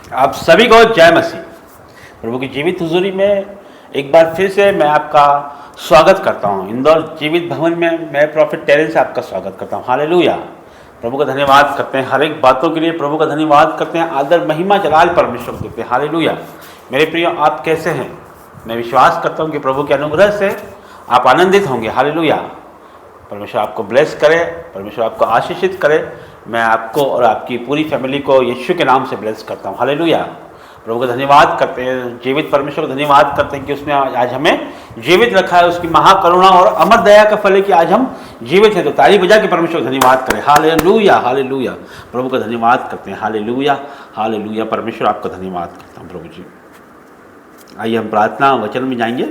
आप सभी को जय मसीह। प्रभु की जीवित हुजूरी में एक बार फिर से मैं आपका स्वागत करता हूँ। इंदौर जीवित भवन में मैं प्रॉफिट टेरेंस से आपका स्वागत करता हूँ। हालेलुया। प्रभु का धन्यवाद करते हैं, हर एक बातों के लिए प्रभु का धन्यवाद करते हैं, आदर महिमा जलाल परमेश्वर को देते हैं। हालेलुया। मेरे प्रिय, आप कैसे हैं? मैं विश्वास करता हूँ कि प्रभु के अनुग्रह से आप आनंदित होंगे। हालेलुया। परमेश्वर आपको ब्लेस करे, परमेश्वर आपको आशीषित करे। मैं आपको और आपकी पूरी फैमिली को यीशु के नाम से ब्लेस करता हूँ। हालेलुया। प्रभु का धन्यवाद करते हैं, जीवित परमेश्वर को धन्यवाद करते हैं कि उसने आज हमें जीवित रखा है। उसकी महाकरुणा और अमर दया का फल है कि आज हम जीवित हैं। तो ताली बजा के परमेश्वर का धन्यवाद करें। Hallelujah, hallelujah. प्रभु का धन्यवाद करते हैं। Hallelujah, hallelujah. परमेश्वर आपका धन्यवाद करता हूँ प्रभु जी। आइए हम प्रार्थना वचन में जाएंगे।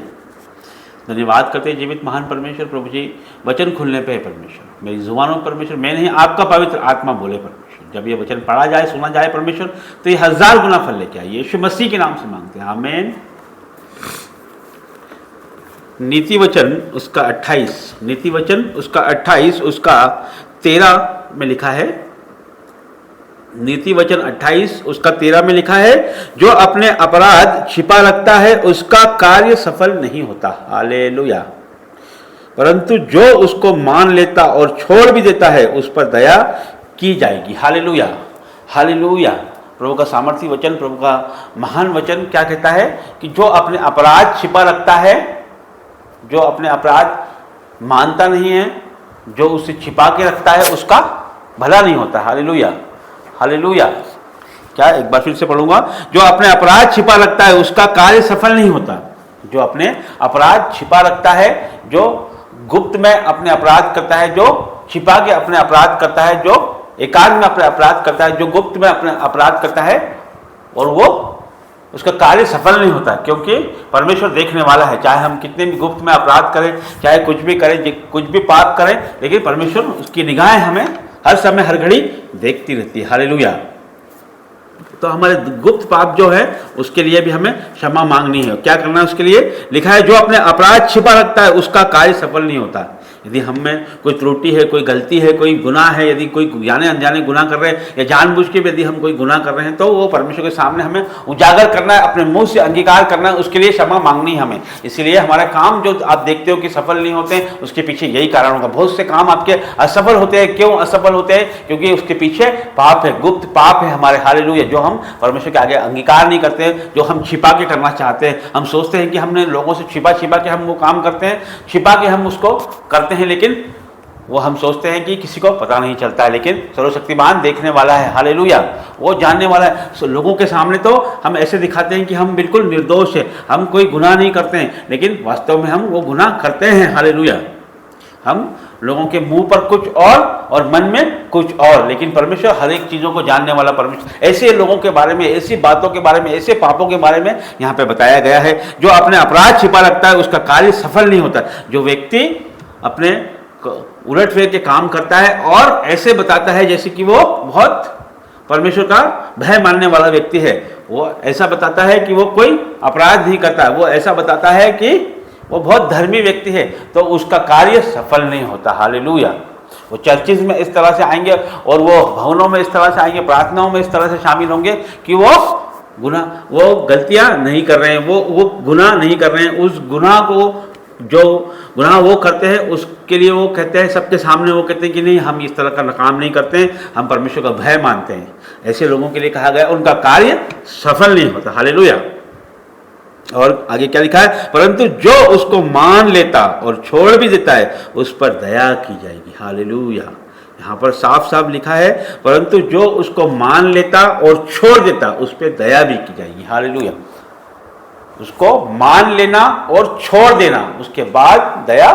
धन्यवाद करते हैं जीवित महान परमेश्वर। प्रभु जी, वचन खुलने पे है परमेश्वर, मेरी जुबानों परमेश्वर मैं नहीं, आपका पवित्र आत्मा बोले परमेश्वर। जब ये वचन पढ़ा जाए, सुना जाए परमेश्वर, तो ये 1000 गुना फल लेके आइए। यीशु मसीह के नाम से मांगते हैं, आमीन। नीति वचन उसका 28, नीति वचन उसका 28 उसका 13 में लिखा है। नीति वचन 28 उसका 13 में लिखा है, जो अपने अपराध छिपा रखता है उसका कार्य सफल नहीं होता। हालेलुया। परंतु जो उसको मान लेता और छोड़ भी देता है उस पर दया की जाएगी। Hallelujah, hallelujah. प्रभु का सामर्थी वचन, प्रभु का महान वचन क्या कहता है कि जो अपने अपराध छिपा रखता है, जो अपने अपराध मानता नहीं है, जो उसे छिपा के रखता है उसका भला नहीं होता। Hallelujah, hallelujah. क्या, एक बार फिर से पढ़ूंगा। जो अपने अपराध छिपा रखता है उसका कार्य सफल नहीं होता। जो अपने अपराध छिपा रखता है, जो गुप्त में अपने अपराध करता है, जो छिपा के अपने अपराध करता है, जो एकांत में अपने अपराध करता है, जो गुप्त में अपने अपराध करता है, और वो उसका कार्य सफल नहीं होता। क्योंकि परमेश्वर देखने वाला है। चाहे हम कितने भी गुप्त में अपराध करें, चाहे कुछ भी करें, कुछ भी पाप करें, लेकिन परमेश्वर, उसकी निगाहें हमें हर समय हर घड़ी देखती रहती है। हालेलुया। तो हमारे गुप्त पाप जो है उसके लिए भी हमें क्षमा मांगनी है। क्या करना है उसके लिए? लिखा है, जो अपने अपराध छिपा रखता है उसका कार्य सफल नहीं होता। यदि हम में कोई त्रुटि है, कोई गलती है, कोई गुनाह है, यदि कोई जाने अनजाने गुनाह कर रहे हैं या जानबूझ के भी यदि हम कोई गुनाह कर रहे हैं, तो वो परमेश्वर के सामने हमें उजागर करना है, अपने मुंह से अंगीकार करना है, उसके लिए क्षमा मांगनी है हमें। इसीलिए हमारे काम जो आप देखते हो कि सफल नहीं होते हैं, उसके पीछे यही कारण होगा। बहुत से काम आपके असफल होते हैं। क्यों असफल होते हैं? क्योंकि उसके पीछे पाप है, गुप्त पाप है हमारे। हालेलुया। जो हम परमेश्वर के आगे अंगीकार नहीं करते, जो हम छिपा के करना चाहते हैं। हम सोचते हैं कि हमने लोगों से छिपा के हम वो काम करते हैं, छिपा के हम उसको करते हैं, लेकिन वो हम सोचते हैं कि किसी को पता नहीं चलता है, लेकिन सर्वशक्तिमान देखने वाला है। हालेलुया। वो जानने वाला है। लोगों के सामने तो हम ऐसे दिखाते हैं कि हम बिल्कुल निर्दोष है, हम कोई गुनाह नहीं करते हैं, लेकिन वास्तव में हम वो गुनाह करते हैं। हालेलुया। हम लोगों के मुंह पर कुछ और मन में कुछ और, लेकिन परमेश्वर हर एक चीज़ों को जानने वाला परमेश्वर। ऐसे लोगों के बारे में, ऐसी बातों के बारे में, ऐसे पापों के बारे में यहाँ पे बताया गया है। जो अपने अपराध छिपा रखता है उसका कार्य सफल नहीं होता। जो व्यक्ति अपने उलट फेर के काम करता है और ऐसे बताता है जैसे कि वो बहुत परमेश्वर का भय मानने वाला व्यक्ति है, वो ऐसा बताता है कि वो कोई अपराध नहीं करता, वो ऐसा बताता है कि वो बहुत धर्मी व्यक्ति है, तो उसका कार्य सफल नहीं होता। हालेलुया। वो चर्चिज में इस तरह से आएंगे और वो भवनों में इस तरह से आएंगे, प्रार्थनाओं में इस तरह से शामिल होंगे कि वो गलतियां नहीं कर रहे हैं, वो गुनाह नहीं कर रहे हैं। उस गुनाह को, जो गुनाह वो करते हैं, उसके लिए वो कहते हैं, सबके सामने वो कहते हैं कि नहीं, हम इस तरह का काम नहीं करते हैं, हम परमेश्वर का भय मानते हैं। ऐसे लोगों के लिए कहा गया उनका कार्य सफल नहीं होता। हालेलुया। और आगे क्या लिखा है? परंतु जो उसको मान लेता और छोड़ भी देता है उस पर दया की जाएगी। हालेलुया। यहाँ पर साफ साफ लिखा है, परंतु जो उसको मान लेता और छोड़ देता उस पर दया भी की जाएगी। हालेलुया। उसको मान लेना और छोड़ देना, उसके बाद दया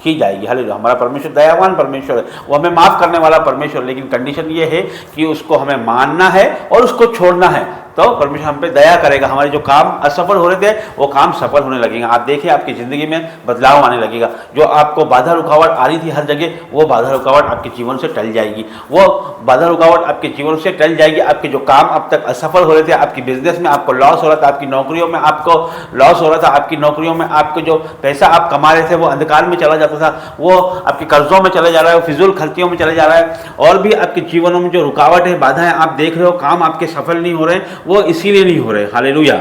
की जाएगी। हालेलुया। हमारा परमेश्वर दयावान परमेश्वर है, वो हमें माफ करने वाला परमेश्वर, लेकिन कंडीशन ये है कि उसको हमें मानना है और उसको छोड़ना है, तो परमेश्वर हम पे दया करेगा। हमारे जो काम असफल हो रहे थे वो काम सफल होने लगेंगे। आप देखिए आपकी ज़िंदगी में बदलाव आने लगेगा। जो आपको बाधा रुकावट आ रही थी हर जगह, वो बाधा रुकावट आपके जीवन से टल जाएगी। वो बाधा रुकावट आपके जीवन से टल जाएगी। आपके जो काम अब तक असफल हो रहे थे, आपकी बिजनेस में आपको लॉस हो रहा था, आपकी नौकरियों में आपको लॉस हो रहा था, आपकी नौकरियों में आपको जो पैसा आप कमा रहे थे वो अंधकार में चला जाता था, वो आपके कर्जों में चले जा रहा है, वो फिजूल खर्चियों में चले जा रहा है। और भी आपके जीवनों में जो रुकावट है, बाधाएं आप देख रहे हो, काम आपके सफल नहीं हो रहे हैं, वो इसीलिए नहीं हो रहे। हालेलुया,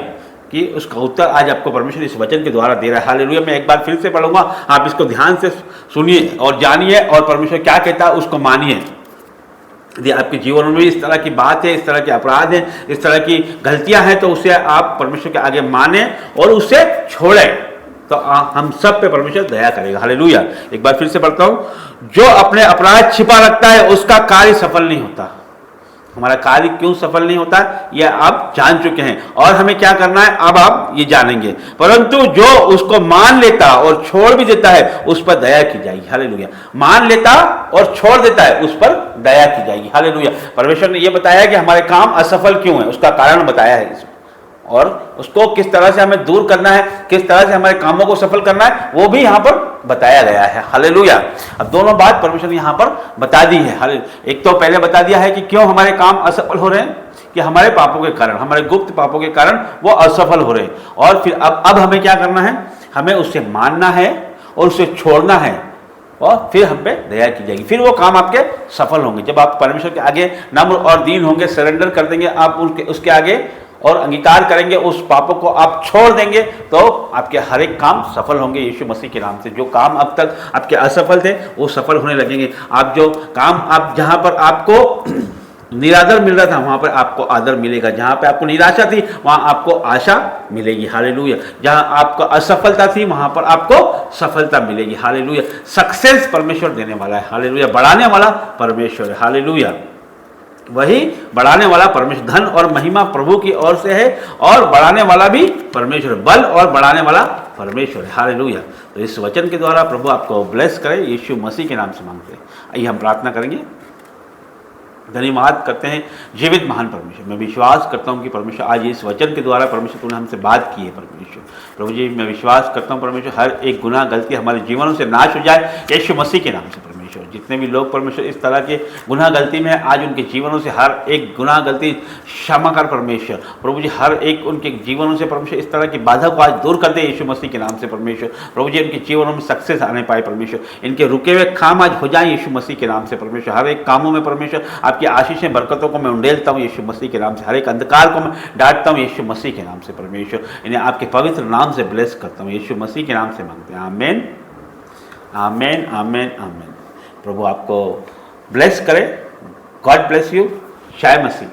कि उसका उत्तर आज आपको परमेश्वर इस वचन के द्वारा दे रहा है। हालेलुया, मैं एक बार फिर से पढ़ूंगा, आप इसको ध्यान से सुनिए और जानिए और परमेश्वर क्या कहता है उसको मानिए। यदि आपके जीवन में इस तरह की बात है, इस तरह के अपराध हैं, इस तरह की गलतियां हैं, तो उसे आप परमेश्वर के आगे माने और उसे छोड़ें, तो हम सब पे परमेश्वर दया करेगा। हालेलुया, एक बार फिर से पढ़ता हूं, जो अपने अपराध छिपा रखता है उसका कार्य सफल नहीं होता। हमारा कार्य क्यों सफल नहीं होता यह आप जान चुके हैं, और हमें क्या करना है अब आप ये जानेंगे। परंतु जो उसको मान लेता और छोड़ भी देता है उस पर दया की जाएगी। हालेलुया, मान लेता और छोड़ देता है उस पर दया की जाएगी। हालेलुया, परमेश्वर ने यह बताया कि हमारे काम असफल क्यों है, उसका कारण बताया है इसमें, और उसको किस तरह से हमें दूर करना है, किस तरह से हमारे कामों को सफल करना है, वो भी यहाँ पर बताया गया है। हालेलुया, अब दोनों बात परमेश्वर ने यहाँ पर बता दी है। एक तो पहले बता दिया है कि क्यों हमारे काम असफल हो रहे हैं, कि हमारे पापों के कारण, हमारे गुप्त पापों के कारण वो असफल हो रहे हैं। और फिर अब हमें क्या करना है, हमें उसे मानना है और उसे छोड़ना है, और फिर हम पे दया की जाएगी, फिर वो काम आपके सफल होंगे। जब आप परमेश्वर के आगे नम्र और दीन होंगे, सरेंडर कर देंगे आप उसके आगे और अंगीकार करेंगे, उस पापों को आप छोड़ देंगे, तो आपके हर एक काम सफल होंगे यीशु मसीह के नाम से। जो काम अब तक आपके असफल थे वो सफल होने लगेंगे। आप जो काम, आप जहां पर आपको निरादर मिल रहा था वहां पर आपको आदर मिलेगा, जहां पे आपको निराशा थी वहां आपको आशा मिलेगी। हालेलुया, जहां आपको असफलता थी वहां पर आपको सफलता मिलेगी। हालेलुया, सक्सेस परमेश्वर देने वाला है। हालेलुया, बढ़ाने वाला परमेश्वर है। हालेलुया, वही बढ़ाने वाला परमेश्वर, धन और महिमा प्रभु की ओर से है, और बढ़ाने वाला भी परमेश्वर, बल और बढ़ाने वाला परमेश्वर है। हालेलुया, तो इस वचन के द्वारा प्रभु आपको ब्लेस करे, यीशु मसीह के नाम से मांगते हैं। आइए हम प्रार्थना करेंगे। धन्यवाद करते हैं जीवित महान परमेश्वर, मैं विश्वास करता हूं कि परमेश्वर आज इस वचन के द्वारा परमेश्वर तूने हमसे बात की है। परमेश्वर प्रभु जी, मैं विश्वास करता हूं परमेश्वर हर एक गुनाह गलती हमारे जीवनों से नाश हो जाए यीशु मसीह के नाम से। परमेश्वर जितने भी लोग परमेश्वर इस तरह के गुनाह गलती में आज उनके जीवनों से हर एक गुनाह गलती क्षमा कर परमेश्वर। प्रभु जी हर एक उनके जीवनों से परमेश्वर इस तरह की बाधा को आज दूर कर दे यीशु मसीह के नाम से। परमेश्वर प्रभु जी इनके जीवनों में सक्सेस आने पाए परमेश्वर, इनके रुके हुए काम आज हो जाए यीशु मसीह के नाम से। परमेश्वर हर एक कामों में परमेश्वर आपकी आशीषें बरकतों को मैं उंडेलता हूँ यीशु मसीह के नाम से, हर एक अंधकार को मैं डांटता हूँ यीशु मसीह के नाम से। परमेश्वर इन्हें आपके पवित्र नाम से ब्लेस करता हूँ यीशु मसीह के नाम से मांगते हैं, आमेन आमेन आमेन आमेन। प्रभु आपको ब्लेस करे। God bless you. जय मसीह।